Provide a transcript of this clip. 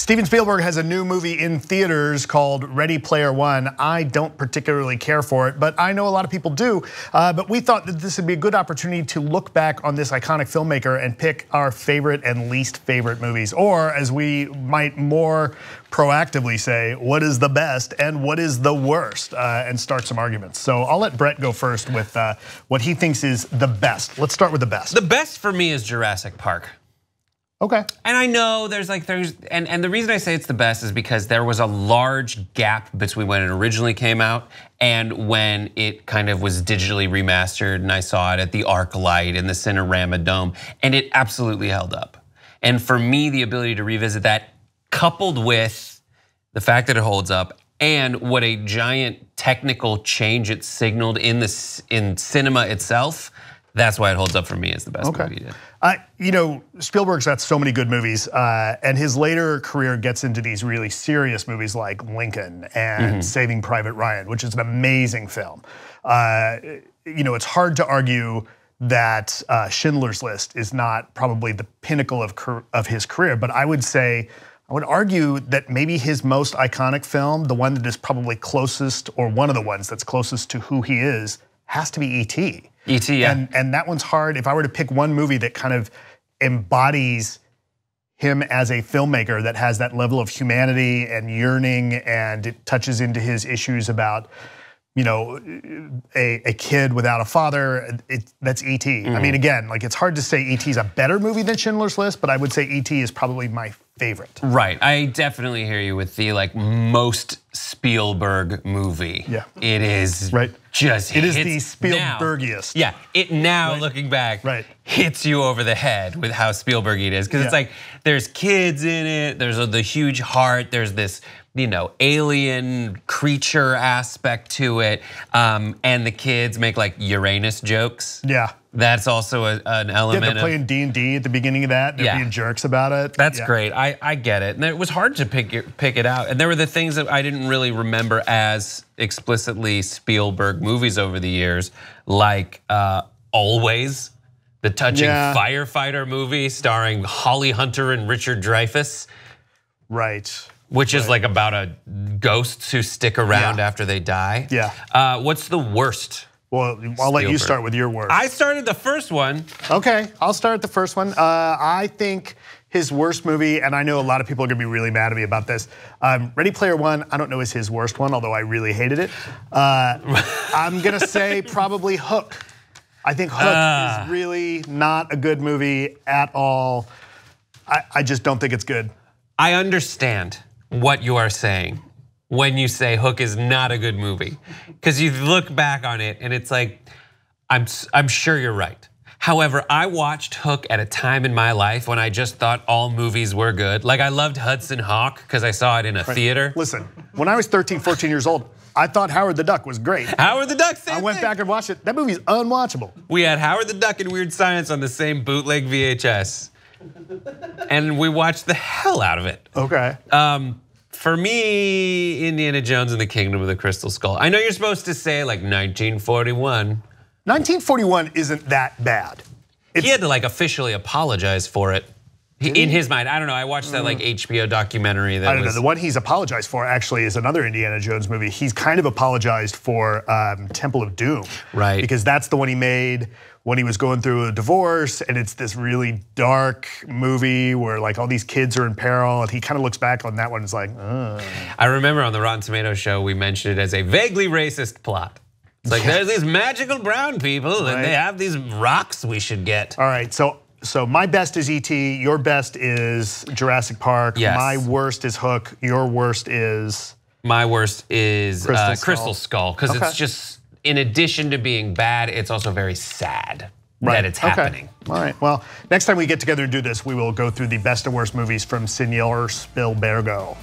Steven Spielberg has a new movie in theaters called Ready Player One. I don't particularly care for it, but I know a lot of people do. But we thought that this would be a good opportunity to look back on this iconic filmmaker and pick our favorite and least favorite movies. Or as we might more proactively say, what is the best and what is the worst, and start some arguments. So I'll let Brett go first with what he thinks is the best. Let's start with the best. The best for me is Jurassic Park. Okay. And I know and the reason I say it's the best is because there was a large gap between when it originally came out and when it kind of was digitally remastered, and I saw it at the ArcLight and the Cinerama Dome, and it absolutely held up. And for me, the ability to revisit that, coupled with the fact that it holds up and what a giant technical change it signaled in cinema itself, that's why it holds up for me as the best movie he did. You know, Spielberg's got so many good movies, and his later career gets into these really serious movies like Lincoln and Saving Private Ryan, which is an amazing film. You know, it's hard to argue that Schindler's List is not probably the pinnacle of his career, but I would argue that maybe his most iconic film, the one that is probably closest, or one of the ones that's closest to who he is, has to be E.T. E.T., yeah. And that one's hard. If I were to pick one movie that kind of embodies him as a filmmaker that has that level of humanity and yearning, and it touches into his issues about, you know, a kid without a father, that's E.T. I mean, again, like, it's hard to say E.T. is a better movie than Schindler's List, but I would say E.T. is probably my favorite. Right, I definitely hear you with the most Spielberg movie. Yeah. It is just, it is the Spielbergiest. Yeah, it now looking back hits you over the head with how Spielberg it is, because it's like there's kids in it, there's the huge heart, there's this, you know, alien creature aspect to it, and the kids make like Uranus jokes. Yeah. That's also an element. Yeah, they're playing D&D at the beginning of that. They're being jerks about it. That's great. I get it. And it was hard to pick it out. And there were the things that I didn't really remember as explicitly Spielberg movies over the years, like Always, the touching firefighter movie starring Holly Hunter and Richard Dreyfuss. Right. Which is like about ghosts who stick around after they die. Yeah. What's the worst? Well, I'll let you start with your worst. I started the first one. Okay, I'll start at the first one. I think his worst movie, and I know a lot of people are gonna be really mad at me about this. Ready Player One, I don't know is his worst one, although I really hated it. I'm gonna say probably Hook. I think Hook is really not a good movie at all. I just don't think it's good. I understand what you are saying when you say Hook is not a good movie, because you look back on it and it's like, I'm sure you're right. However, I watched Hook at a time in my life when I just thought all movies were good. Like, I loved Hudson Hawk because I saw it in a theater. Listen, when I was 13, 14 years old, I thought Howard the Duck was great. Howard the Duck, same I went back and watched it. That movie's unwatchable. We had Howard the Duck and Weird Science on the same bootleg VHS. And we watched the hell out of it. Okay. For me, Indiana Jones and the Kingdom of the Crystal Skull. I know you're supposed to say like 1941. 1941 isn't that bad. He had to like officially apologize for it. In his mind, I don't know, I watched that like HBO documentary that I don't know, the one he's apologized for actually is another Indiana Jones movie. He's kind of apologized for Temple of Doom. Right. Because that's the one he made when he was going through a divorce, and it's this really dark movie where like all these kids are in peril, and he kind of looks back on that one and is like, I remember on the Rotten Tomatoes show, we mentioned it as a vaguely racist plot. It's like, there's these magical brown people and they have these rocks we should get. All right, so my best is E.T., your best is Jurassic Park, my worst is Hook, your worst is? My worst is Crystal Skull, because it's just, in addition to being bad, it's also very sad that it's happening. All right, well, next time we get together and do this, we will go through the best and worst movies from Senor Spielbergo.